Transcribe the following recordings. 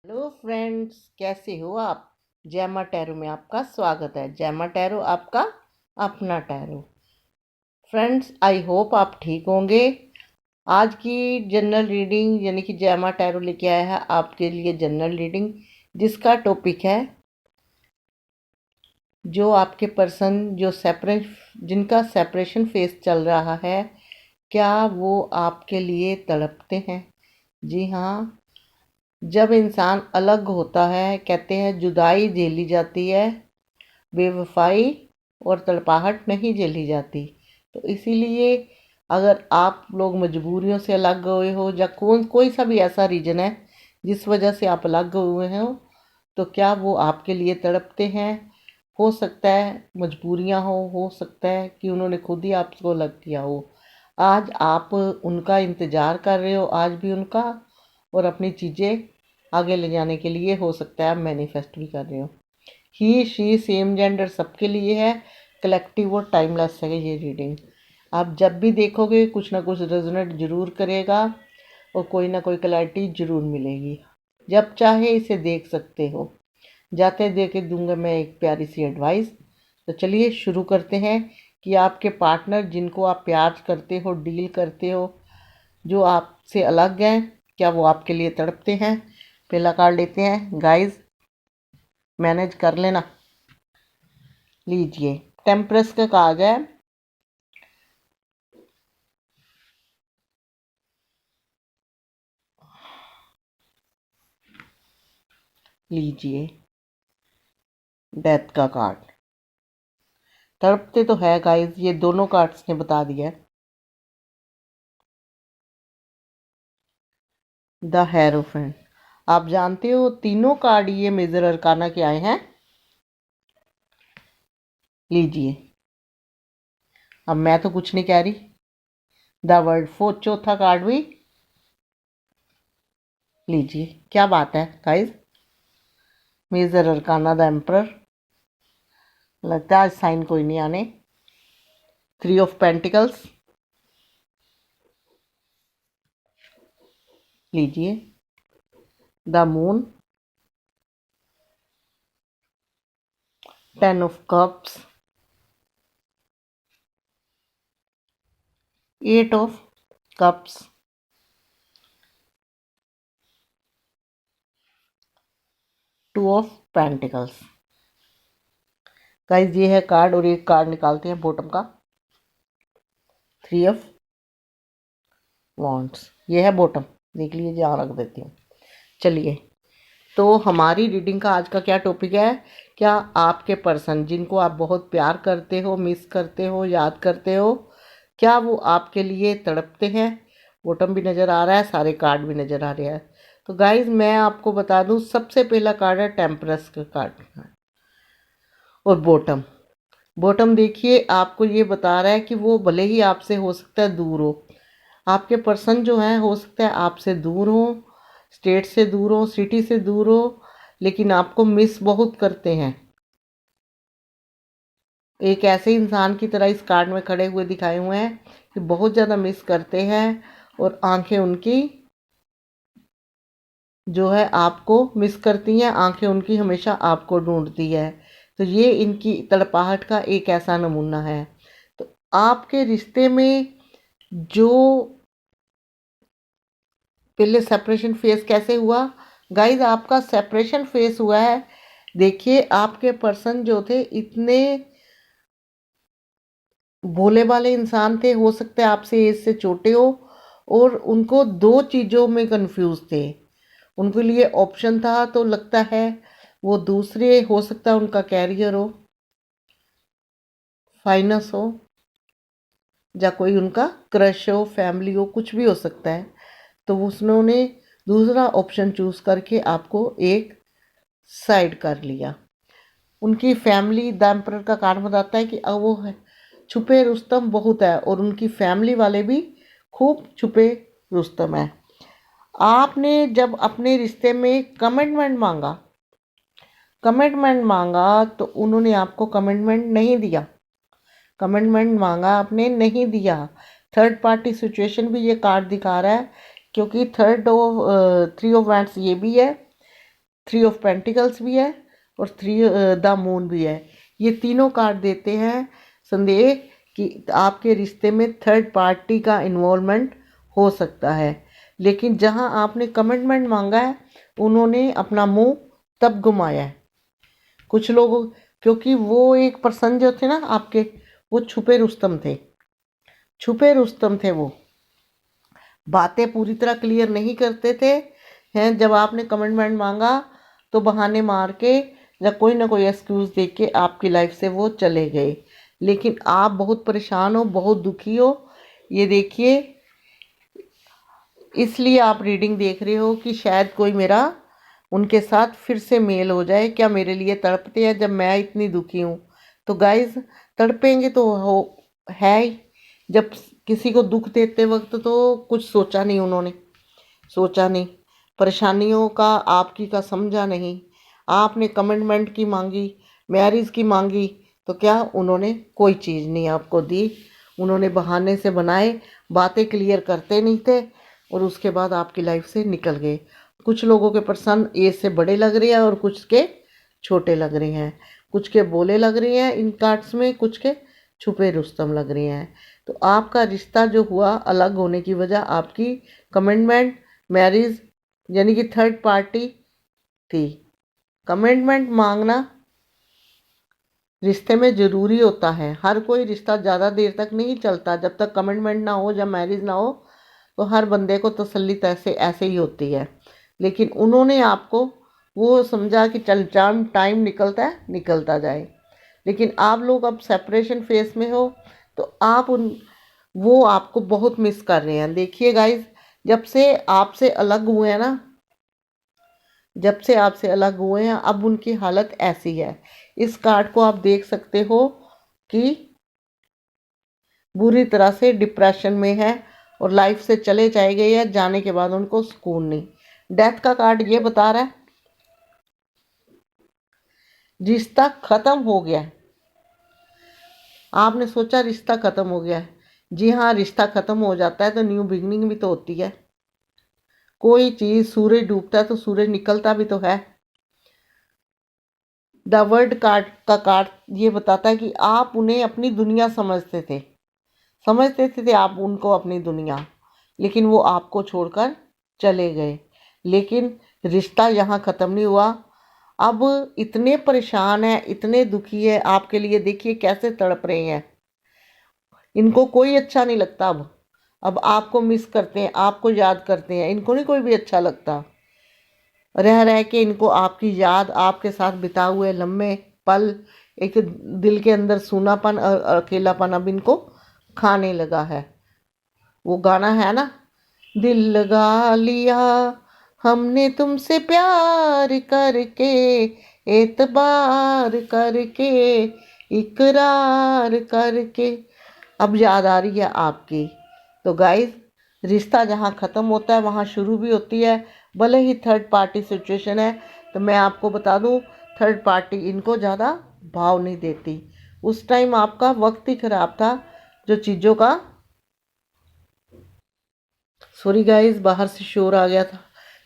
Hello friends, कैसे हो आप। जैमा टैरो में आपका स्वागत है। जैमा टैरो आपका अपना टैरो। फ्रेंड्स, आई होप आप ठीक होंगे। आज की जनरल रीडिंग यानी कि जैमा टैरो लेके आया है आपके लिए जनरल रीडिंग, जिसका टॉपिक है जो आपके पर्सन जो सेपरेट जिनका सेपरेशन फेस चल रहा है, क्या वो आपके लिए तड़पते हैं। जी हाँ, जब इंसान अलग होता है कहते हैं जुदाई झेली जाती है, बेवफाई और तड़पाहट नहीं झेली जाती। तो इसीलिए अगर आप लोग मजबूरियों से अलग हुए हो या कोई सा भी ऐसा रीज़न है जिस वजह से आप अलग हुए हो, तो क्या वो आपके लिए तड़पते हैं। हो सकता है मजबूरियां हो सकता है कि उन्होंने खुद ही आपको अलग किया हो। आज आप उनका इंतज़ार कर रहे हो, आज भी उनका, और अपनी चीज़ें आगे ले जाने के लिए हो सकता है आप मैनिफेस्ट भी कर रहे हो। ही शी सेम जेंडर सबके लिए है, कलेक्टिव और टाइमलेस है ये रीडिंग। आप जब भी देखोगे कुछ ना कुछ रेजोनेट जरूर करेगा और कोई ना कोई क्लैरिटी जरूर मिलेगी। जब चाहे इसे देख सकते हो। जाते देखे दूंगा मैं एक प्यारी सी एडवाइस। तो चलिए शुरू करते हैं कि आपके पार्टनर जिनको आप प्यार करते हो, डील करते हो, जो आपसे अलग हैं, क्या वो आपके लिए तड़पते हैं। पहला कार्ड लेते हैं गाइस, मैनेज कर लेना। लीजिए, टेम्परस का कार्ड है। लीजिए, डेथ का कार्ड। तड़पते तो है गाइस, ये दोनों कार्ड्स ने बता दिया है। The hierophant. आप जानते हो तीनों कार्ड ये मेजर अरकाना के आए हैं। लीजिए, अब मैं तो कुछ नहीं कह रही। द वर्ल्ड फोर, चौथा कार्ड भी। लीजिए, क्या बात है guys. Major arcana the emperor. लगता है आज साइन कोई नहीं आने। Three of pentacles. लीजिए, the moon. Ten of cups. Eight of cups. Two of pentacles. Guys ये है कार्ड, और एक कार्ड निकालते हैं बॉटम का। Three of wands. ये है बॉटम, देख लीजिए, जहाँ रख देती हूँ। चलिए, तो हमारी रीडिंग का आज का क्या टॉपिक है। क्या आपके पर्सन जिनको आप बहुत प्यार करते हो, मिस करते हो, याद करते हो, क्या वो आपके लिए तड़पते हैं। बॉटम भी नज़र आ रहा है, सारे कार्ड भी नज़र आ रहे हैं। तो गाइज मैं आपको बता दूं, सबसे पहला कार्ड है टेम्परस का कार्ड। और बॉटम, बॉटम देखिए आपको ये बता रहा है कि वो भले ही आपसे हो सकता है दूर हो। आपके पर्सन जो हैं हो सकता है आपसे दूर हो, स्टेट से दूर हो, सिटी से दूर हो, लेकिन आपको मिस बहुत करते हैं। एक ऐसे इंसान की तरह इस कार्ड में खड़े हुए दिखाए हुए हैं कि बहुत ज़्यादा मिस करते हैं, और आंखें उनकी जो है आपको मिस करती हैं, आंखें उनकी हमेशा आपको ढूंढती है। तो ये इनकी तड़पाहट का एक ऐसा नमूना है। तो आपके रिश्ते में जो पहले सेपरेशन फेस कैसे हुआ। गाइज आपका सेपरेशन फेस हुआ है। देखिए, आपके पर्सन जो थे इतने भोले भाले इंसान थे, हो सकता है आपसे एज से छोटे हो, और उनको दो चीज़ों में कंफ्यूज थे। उनके लिए ऑप्शन था, तो लगता है वो दूसरे, हो सकता है उनका कैरियर हो, फाइनेंस हो, या कोई उनका क्रश हो, फैमिली हो, कुछ भी हो सकता है। तो उन्होंने दूसरा ऑप्शन चूज करके आपको एक साइड कर लिया। उनकी फैमिली, द एम्परर का कारण बताता है कि अब वो है छुपे रुस्तम बहुत है, और उनकी फैमिली वाले भी खूब छुपे रुस्तम है। आपने जब अपने रिश्ते में कमिटमेंट मांगा तो उन्होंने आपको कमिटमेंट नहीं दिया। कमिटमेंट मांगा आपने, नहीं दिया। थर्ड पार्टी सिचुएशन भी ये कार्ड दिखा रहा है, क्योंकि थ्री ऑफ वैंड्स ये भी है। 3 ऑफ पेंटिकल्स भी है और 3 द मून भी है। ये तीनों कार्ड देते हैं संदेह कि आपके रिश्ते में थर्ड पार्टी का इन्वॉल्वमेंट हो सकता है। लेकिन जहां आपने कमिटमेंट मांगा है उन्होंने अपना मुंह तब घुमाया है। कुछ लोगों, क्योंकि वो एक पर्सन जो थे ना आपके, वो छुपे रुस्तम थे, छुपे रुस्तम थे। वो बातें पूरी तरह क्लियर नहीं करते थे हैं। जब आपने कमिटमेंट मांगा तो बहाने मार के या कोई ना कोई एक्सक्यूज़ दे के आपकी लाइफ से वो चले गए। लेकिन आप बहुत परेशान हो, बहुत दुखी हो। ये देखिए, इसलिए आप रीडिंग देख रहे हो कि शायद कोई मेरा उनके साथ फिर से मेल हो जाए। क्या मेरे लिए तड़पते हैं जब मैं इतनी दुखी हूँ? तो गाइज, तड़पेंगे तो हो है ही। जब किसी को दुख देते वक्त तो कुछ सोचा नहीं उन्होंने, सोचा नहीं, परेशानियों का आपकी का समझा नहीं। आपने कमिटमेंट की मांगी, मैरिज की मांगी, तो क्या उन्होंने कोई चीज़ नहीं आपको दी। उन्होंने बहाने से बनाए, बातें क्लियर करते नहीं थे और उसके बाद आपकी लाइफ से निकल गए। कुछ लोगों के पर्सन एज से बड़े लग रहे हैं और कुछ के छोटे लग रहे हैं, कुछ के बोले लग रहे हैं इन कार्ड्स में, कुछ के छुपे रुस्तम लग रहे हैं। तो आपका रिश्ता जो हुआ अलग होने की वजह आपकी कमिटमेंट, मैरिज यानी कि थर्ड पार्टी थी। कमिटमेंट मांगना रिश्ते में ज़रूरी होता है। हर कोई रिश्ता ज़्यादा देर तक नहीं चलता। जब तक कमिटमेंट ना हो, जब मैरिज ना हो, तो हर बंदे को तसल्ली ऐसे ऐसे ही होती है। लेकिन उन्होंने आपको वो समझा कि चल टाइम टाइम निकलता है, निकलता जाए। लेकिन आप लोग अब सेपरेशन फेस में हो, तो आप वो आपको बहुत मिस कर रहे हैं। देखिए गाइज, जब से आपसे अलग हुए हैं ना, जब से आपसे अलग हुए हैं, अब उनकी हालत ऐसी है। इस कार्ड को आप देख सकते हो कि बुरी तरह से डिप्रेशन में है और लाइफ से चले जाए गए हैं। जाने के बाद उनको सुकून नहीं। डेथ का कार्ड ये बता रहा है रिश्ता खत्म हो गया है। आपने सोचा रिश्ता खत्म हो गया है। जी हाँ, रिश्ता खत्म हो जाता है तो न्यू बिगनिंग भी तो होती है। कोई चीज, सूरज डूबता है तो सूरज निकलता भी तो है। द वर्ल्ड कार्ड का कार्ड ये बताता है कि आप उन्हें अपनी दुनिया समझते थे, आप उनको अपनी दुनिया, लेकिन वो आपको छोड़कर चले गए। लेकिन रिश्ता यहाँ ख़त्म नहीं हुआ। अब इतने परेशान है, इतने दुखी है आपके लिए। देखिए कैसे तड़प रहे हैं। इनको कोई अच्छा नहीं लगता। अब आपको मिस करते हैं, आपको याद करते हैं। इनको नहीं कोई भी अच्छा लगता। रह रह के इनको आपकी याद, आपके साथ बिताए हुए लम्बे पल, एक दिल के अंदर सूनापन और अकेलापन अब इनको खाने लगा है। वो गाना है ना, दिल लगा लिया हमने तुमसे प्यार करके, एतबार करके, इकरार करके। अब याद आ रही है आपकी। तो गाइस, रिश्ता जहाँ ख़त्म होता है वहाँ शुरू भी होती है। भले ही थर्ड पार्टी सिचुएशन है, तो मैं आपको बता दूँ, थर्ड पार्टी इनको ज़्यादा भाव नहीं देती। उस टाइम आपका वक्त ही ख़राब था जो चीज़ों का। सॉरी गाइस, बाहर से शोर आ गया था।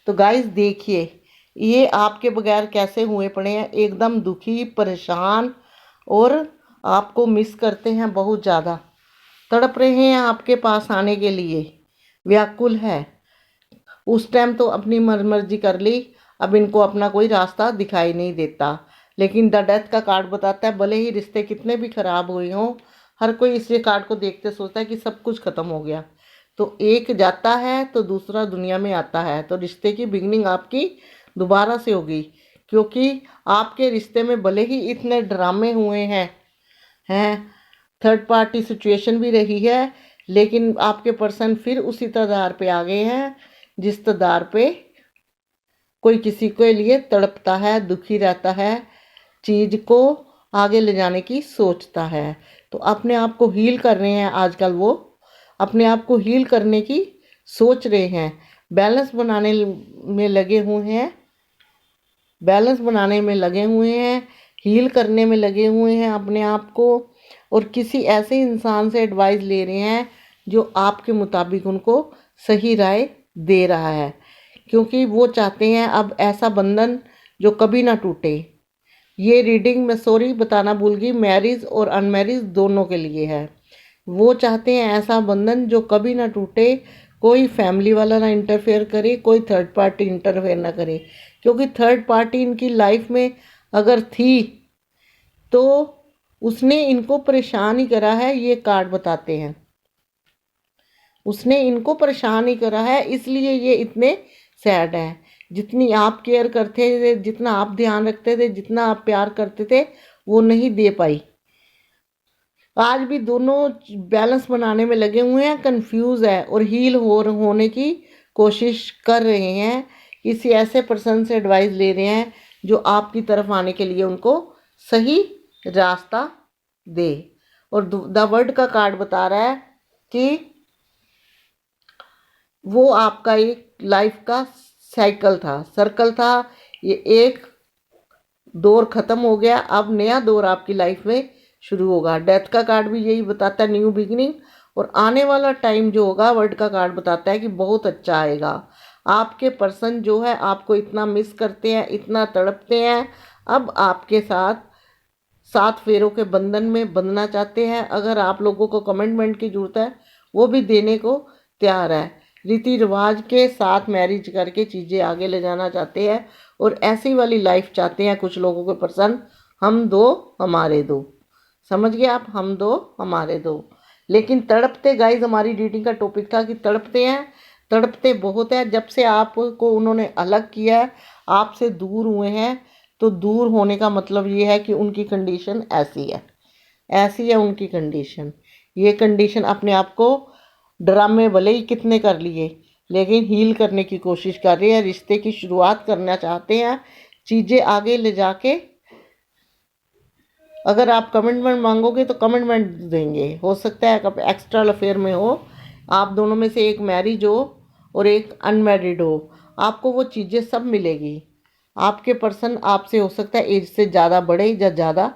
तो गाइस देखिए, ये आपके बगैर कैसे हुए पड़े हैं, एकदम दुखी, परेशान और आपको मिस करते हैं बहुत ज़्यादा। तड़प रहे हैं आपके पास आने के लिए, व्याकुल है। उस टाइम तो अपनी मर्जी कर ली, अब इनको अपना कोई रास्ता दिखाई नहीं देता। लेकिन द डेथ का कार्ड बताता है भले ही रिश्ते कितने भी खराब हुए हों, हर कोई इस कार्ड को देखते सोचता है कि सब कुछ खत्म हो गया। तो एक जाता है तो दूसरा दुनिया में आता है। तो रिश्ते की बिगनिंग आपकी दोबारा से होगी, क्योंकि आपके रिश्ते में भले ही इतने ड्रामे हुए हैं, थर्ड पार्टी सिचुएशन भी रही है, लेकिन आपके पर्सन फिर उसी तदार पे आ गए हैं जिस तदार पे कोई किसी के लिए तड़पता है, दुखी रहता है, चीज़ को आगे ले जाने की सोचता है। तो अपने आप को हील कर रहे हैं आजकल। वो अपने आप को हील करने की सोच रहे हैं, बैलेंस बनाने में लगे हुए हैं, बैलेंस बनाने में लगे हुए हैं, हील करने में लगे हुए हैं अपने आप को। और किसी ऐसे इंसान से एडवाइस ले रहे हैं जो आपके मुताबिक उनको सही राय दे रहा है, क्योंकि वो चाहते हैं अब ऐसा बंधन जो कभी ना टूटे। ये रीडिंग मैं सॉरी बताना भूल गई, मैरिज और अनमैरिज दोनों के लिए है। वो चाहते हैं ऐसा बंधन जो कभी ना टूटे, कोई फैमिली वाला ना इंटरफेयर करे, कोई थर्ड पार्टी इंटरफेयर ना करे, क्योंकि थर्ड पार्टी इनकी लाइफ में अगर थी तो उसने इनको परेशान ही करा है। ये कार्ड बताते हैं उसने इनको परेशान ही करा है, इसलिए ये इतने सैड हैं। जितनी आप केयर करते थे, जितना आप ध्यान रखते थे, जितना आप प्यार करते थे, वो नहीं दे पाई। आज भी दोनों बैलेंस बनाने में लगे हुए हैं, कंफ्यूज है और हील होने की कोशिश कर रहे हैं। किसी ऐसे पर्सन से एडवाइस ले रहे हैं जो आपकी तरफ आने के लिए उनको सही रास्ता दे। और द वर्ड का कार्ड बता रहा है कि वो आपका एक लाइफ का साइकिल था, सर्कल था। ये एक दौर खत्म हो गया, अब नया दौर आपकी लाइफ में शुरू होगा। डेथ का कार्ड भी यही बताता है, न्यू बिगिनिंग। और आने वाला टाइम जो होगा, वर्ड का कार्ड बताता है कि बहुत अच्छा आएगा। आपके पर्सन जो है आपको इतना मिस करते हैं, इतना तड़पते हैं, अब आपके साथ 7 फेरों के बंधन में बंधना चाहते हैं। अगर आप लोगों को कमिटमेंट की जरूरत है, वो भी देने को तैयार है। रीति रिवाज के साथ मैरिज करके चीज़ें आगे ले जाना चाहते हैं और ऐसी वाली लाइफ चाहते हैं कुछ लोगों के पर्सन, हम दो हमारे दो। समझ गए आप, हम दो हमारे दो। लेकिन तड़पते, गाइज हमारी रीडिंग का टॉपिक था कि तड़पते हैं, तड़पते बहुत है। जब से आपको उन्होंने अलग किया है, आपसे दूर हुए हैं, तो दूर होने का मतलब ये है कि उनकी कंडीशन ऐसी है, ऐसी है उनकी कंडीशन। ये कंडीशन अपने आप को ड्रामे भले ही कितने कर लिए, लेकिन हील करने की कोशिश कर रहे हैं, रिश्ते की शुरुआत करना चाहते हैं, चीज़ें आगे ले जाके। अगर आप कमिटमेंट मांगोगे तो कमिटमेंट देंगे। हो सकता है कि एक्स्ट्रा अफेयर में हो, आप दोनों में से एक मैरिज हो और एक अनमैरिड हो, आपको वो चीज़ें सब मिलेगी। आपके पर्सन आपसे हो सकता है एज से ज़्यादा बड़े या ज़्यादा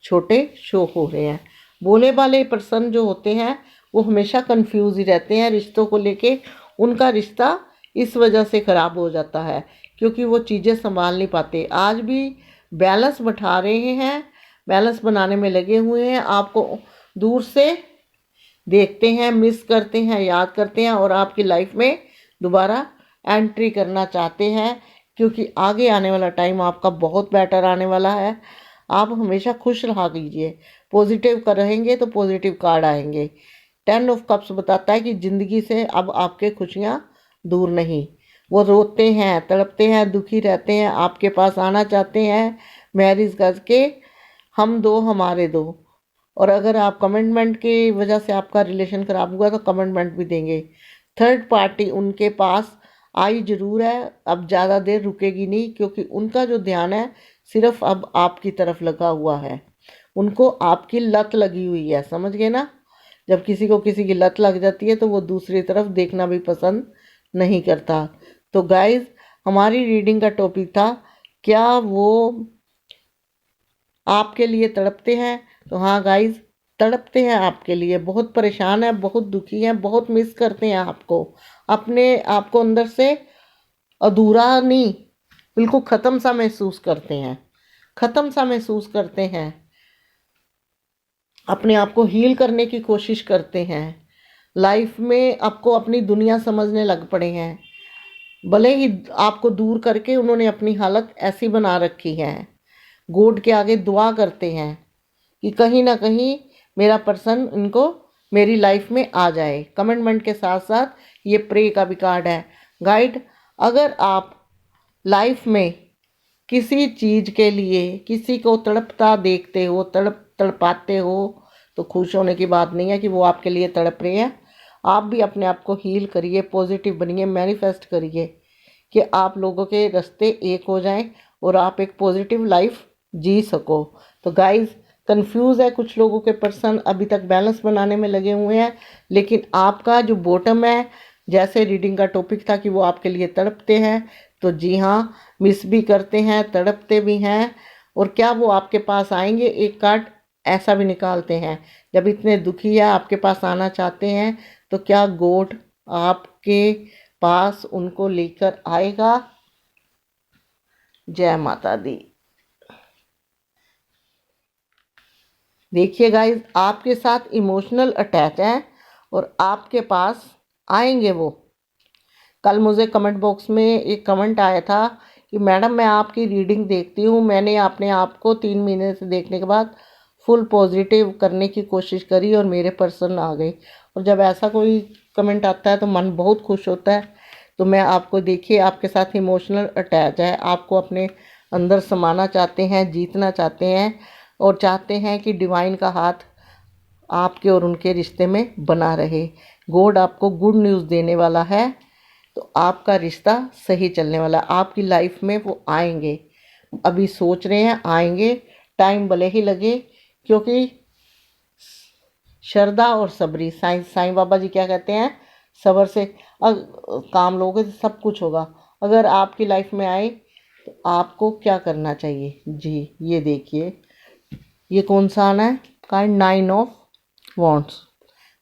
छोटे शो हो रहे हैं। भोले भाले पर्सन जो होते हैं वो हमेशा कंफ्यूज ही रहते हैं रिश्तों को लेके। उनका रिश्ता इस वजह से ख़राब हो जाता है क्योंकि वो चीज़ें संभाल नहीं पाते। आज भी बैलेंस बैठा रहे हैं, बैलेंस बनाने में लगे हुए हैं। आपको दूर से देखते हैं, मिस करते हैं, याद करते हैं और आपकी लाइफ में दोबारा एंट्री करना चाहते हैं, क्योंकि आगे आने वाला टाइम आपका बहुत बेटर आने वाला है। आप हमेशा खुश रहा कीजिए, पॉजिटिव कर रहेंगे तो पॉजिटिव कार्ड आएंगे। 10 ऑफ कप्स बताता है कि ज़िंदगी से अब आपके खुशियाँ दूर नहीं। वो रोते हैं, तड़पते हैं, दुखी रहते हैं, आपके पास आना चाहते हैं मैरिज करके, हम दो हमारे दो। और अगर आप कमिटमेंट की वजह से आपका रिलेशन ख़राब हुआ तो कमिटमेंट भी देंगे। थर्ड पार्टी उनके पास आई ज़रूर है, अब ज़्यादा देर रुकेगी नहीं, क्योंकि उनका जो ध्यान है सिर्फ अब आपकी तरफ लगा हुआ है। उनको आपकी लत लगी हुई है, समझ गए ना। जब किसी को किसी की लत लग जाती है तो वो दूसरी तरफ देखना भी पसंद नहीं करता। तो गाइज हमारी रीडिंग का टॉपिक था, क्या वो आपके लिए तड़पते हैं। तो हाँ गाइज, तड़पते हैं आपके लिए, बहुत परेशान है, बहुत दुखी हैं, बहुत मिस करते हैं आपको, अपने आप को अंदर से अधूरा नहीं, बिल्कुल ख़त्म सा महसूस करते हैं, ख़त्म सा महसूस करते हैं। अपने आप को हील करने की कोशिश करते हैं। लाइफ में आपको अपनी दुनिया समझने लग पड़े हैं। भले ही आपको दूर करके उन्होंने अपनी हालत ऐसी बना रखी है। गॉड के आगे दुआ करते हैं कि कहीं ना कहीं मेरा पर्सन इनको मेरी लाइफ में आ जाए। कमिटमेंट के साथ साथ ये प्रे का भी कार्ड है, गाइड। अगर आप लाइफ में किसी चीज़ के लिए किसी को तड़पता देखते हो, तड़पाते हो, तो खुश होने की बात नहीं है कि वो आपके लिए तड़प रहे हैं। आप भी अपने आप को हील करिए, पॉजिटिव बनिए, मैनिफेस्ट करिए कि आप लोगों के रास्ते एक हो जाएं और आप एक पॉजिटिव लाइफ जी सको। तो गाइस, कंफ्यूज है कुछ लोगों के पर्सन, अभी तक बैलेंस बनाने में लगे हुए हैं, लेकिन आपका जो बॉटम है, जैसे रीडिंग का टॉपिक था कि वो आपके लिए तड़पते हैं, तो जी हाँ, मिस भी करते हैं, तड़पते भी हैं। और क्या वो आपके पास आएंगे? एक कार्ड ऐसा भी निकालते हैं, जब इतने दुखी है आपके पास आना चाहते हैं, तो क्या गॉड आपके पास उनको लेकर आएगा? जय माता दी। देखिए गाइस, आपके साथ इमोशनल अटैच है और आपके पास आएंगे वो। कल मुझे कमेंट बॉक्स में एक कमेंट आया था कि मैडम मैं आपकी रीडिंग देखती हूँ, मैंने अपने आप को 3 महीने से देखने के बाद फुल पॉजिटिव करने की कोशिश करी और मेरे पर्सन आ गए। और जब ऐसा कोई कमेंट आता है तो मन बहुत खुश होता है। तो मैं आपको, देखिए आपके साथ इमोशनल अटैच है, आपको अपने अंदर समाना चाहते हैं, जीतना चाहते हैं और चाहते हैं कि डिवाइन का हाथ आपके और उनके रिश्ते में बना रहे। गॉड आपको गुड न्यूज़ देने वाला है, तो आपका रिश्ता सही चलने वाला है। आपकी लाइफ में वो आएंगे, अभी सोच रहे हैं आएंगे, टाइम भले ही लगे, क्योंकि श्रद्धा और सबरी, साईं बाबा जी क्या कहते हैं, सब्र से काम लोगे तो सब कुछ होगा। अगर आपकी लाइफ में आए तो आपको क्या करना चाहिए जी, ये देखिए ये कौन सा आना है, काइंड 9 ऑफ वॉन्ड्स।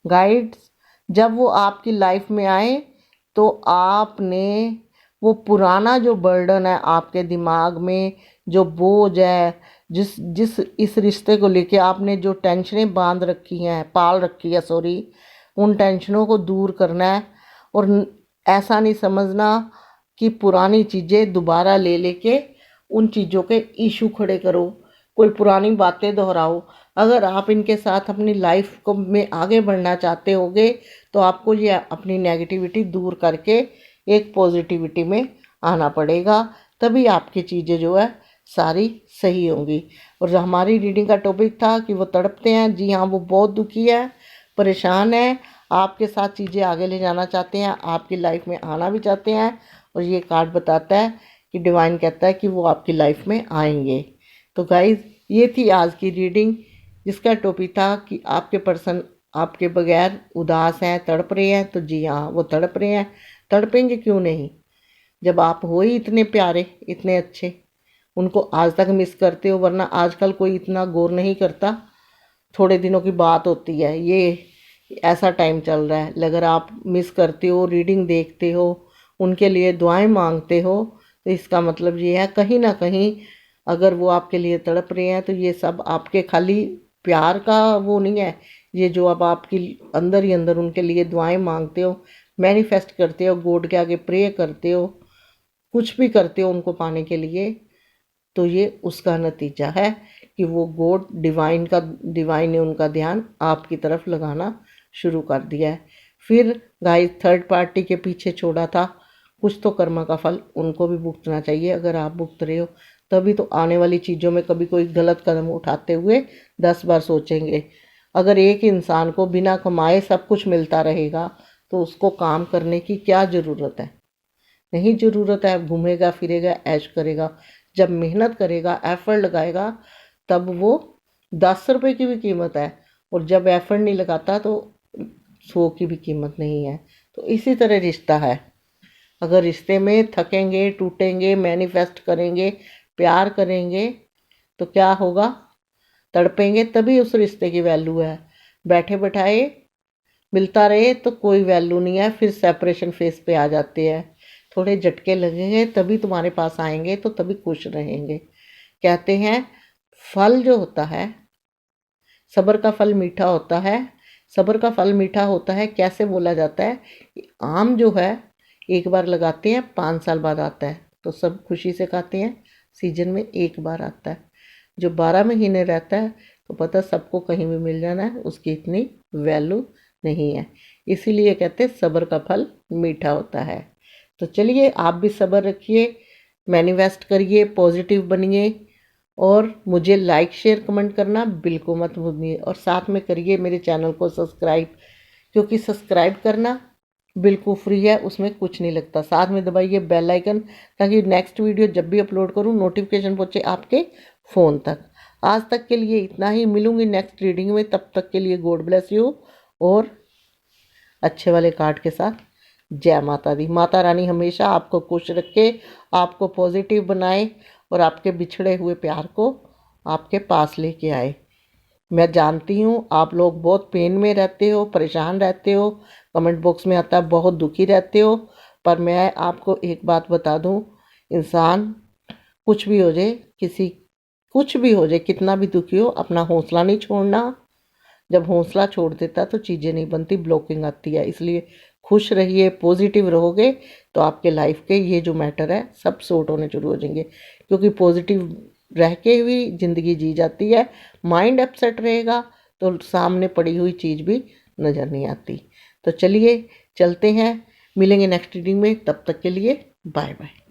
गाइड्स, जब वो आपकी लाइफ में आए तो आपने वो पुराना जो बर्डन है आपके दिमाग में, जो बोझ है, जिस जिस इस रिश्ते को लेके आपने जो टेंशनें बांध रखी हैं, पाल रखी है सॉरी, उन टेंशनों को दूर करना है। और ऐसा नहीं समझना कि पुरानी चीज़ें दोबारा ले लेके उन चीज़ों के इशू खड़े करो, कोई पुरानी बातें दोहराओ। अगर आप इनके साथ अपनी लाइफ को में आगे बढ़ना चाहते होगे तो आपको ये अपनी नेगेटिविटी दूर करके एक पॉजिटिविटी में आना पड़ेगा, तभी आपकी चीज़ें जो है सारी सही होंगी। और जो हमारी रीडिंग का टॉपिक था कि वो तड़पते हैं, जी हाँ वो बहुत दुखी है, परेशान है, आपके साथ चीज़ें आगे ले जाना चाहते हैं, आपकी लाइफ में आना भी चाहते हैं। और ये कार्ड बताता है कि डिवाइन कहता है कि वो आपकी लाइफ में आएंगे। तो गाइज, ये थी आज की रीडिंग, जिसका टॉपिक था कि आपके पर्सन आपके बगैर उदास हैं, तड़प रहे हैं। तो जी हाँ वो तड़प रहे हैं, तड़पेंगे क्यों नहीं, जब आप हो ही इतने प्यारे, इतने अच्छे, उनको आज तक मिस करते हो। वरना आजकल कोई इतना गौर नहीं करता, थोड़े दिनों की बात होती है, ये ऐसा टाइम चल रहा है। अगर आप मिस करते हो, रीडिंग देखते हो, उनके लिए दुआएं मांगते हो, तो इसका मतलब ये है कहीं ना कहीं अगर वो आपके लिए तड़प रहे हैं तो ये सब आपके खाली प्यार का वो नहीं है। ये जो अब आपकी अंदर ही अंदर उनके लिए दुआएं मांगते हो, मैनिफेस्ट करते हो, गॉड के आगे प्रे करते हो, कुछ भी करते हो उनको पाने के लिए, तो ये उसका नतीजा है कि वो गॉड डिवाइन ने उनका ध्यान आपकी तरफ लगाना शुरू कर दिया है। फिर गाइस, थर्ड पार्टी के पीछे छोड़ा था, कुछ तो कर्म का फल उनको भी भुगतना चाहिए। अगर आप भुगत रहे हो तभी तो आने वाली चीज़ों में कभी कोई गलत कदम उठाते हुए 10 बार सोचेंगे। अगर एक इंसान को बिना कमाए सब कुछ मिलता रहेगा तो उसको काम करने की क्या ज़रूरत है, नहीं ज़रूरत है। घूमेगा फिरेगा, ऐश करेगा। जब मेहनत करेगा, एफर्ट लगाएगा, तब वो 10 रुपए की भी कीमत है। और जब एफर्ट नहीं लगाता तो 100 की भी कीमत नहीं है। तो इसी तरह रिश्ता है, अगर रिश्ते में थकेंगे, टूटेंगे, मैनिफेस्ट करेंगे, प्यार करेंगे, तो क्या होगा, तड़पेंगे, तभी उस रिश्ते की वैल्यू है। बैठे बैठाए मिलता रहे तो कोई वैल्यू नहीं है, फिर सेपरेशन फेस पे आ जाते हैं। थोड़े झटके लगेंगे तभी तुम्हारे पास आएंगे, तो तभी खुश रहेंगे। कहते हैं फल जो होता है, सब्र का फल मीठा होता है। सब्र का फल मीठा होता है कैसे बोला जाता है कि आम जो है एक बार लगाते हैं, 5 साल बाद आता है, तो सब खुशी से खाते हैं, सीजन में एक बार आता है। जो 12 महीने रहता है तो पता सबको कहीं भी मिल जाना है, उसकी इतनी वैल्यू नहीं है। इसीलिए कहते हैं सब्र का फल मीठा होता है। तो चलिए आप भी सब्र रखिए, मैनिफेस्ट करिए, पॉजिटिव बनिए और मुझे लाइक शेयर कमेंट करना बिल्कुल मत भूलिए। और साथ में करिए मेरे चैनल को सब्सक्राइब, क्योंकि सब्सक्राइब करना बिल्कुल फ्री है, उसमें कुछ नहीं लगता। साथ में दबाइए बेल आइकन ताकि नेक्स्ट वीडियो जब भी अपलोड करूं नोटिफिकेशन पहुंचे आपके फ़ोन तक। आज तक के लिए इतना ही, मिलूंगी नेक्स्ट रीडिंग में, तब तक के लिए गॉड ब्लेस यू और अच्छे वाले कार्ड के साथ जय माता दी। माता रानी हमेशा आपको खुश रखे, आपको पॉजिटिव बनाए और आपके बिछड़े हुए प्यार को आपके पास लेके आए। मैं जानती हूँ आप लोग बहुत पेन में रहते हो, परेशान रहते हो, कमेंट बॉक्स में आता है बहुत दुखी रहते हो, पर मैं आपको एक बात बता दूँ, इंसान कुछ भी हो जाए, कुछ भी हो जाए, कितना भी दुखी हो, अपना हौसला नहीं छोड़ना। जब हौसला छोड़ देता तो चीज़ें नहीं बनती, ब्लॉकिंग आती है। इसलिए खुश रहिए, पॉजिटिव रहोगे तो आपके लाइफ के ये जो मैटर है सब सॉर्ट होने शुरू हो जाएंगे, क्योंकि पॉजिटिव रह के भी ज़िंदगी जी जाती है। माइंड अपसेट रहेगा तो सामने पड़ी हुई चीज़ भी नज़र नहीं आती। तो चलिए चलते हैं, मिलेंगे नेक्स्ट रीडिंग में, तब तक के लिए बाय बाय।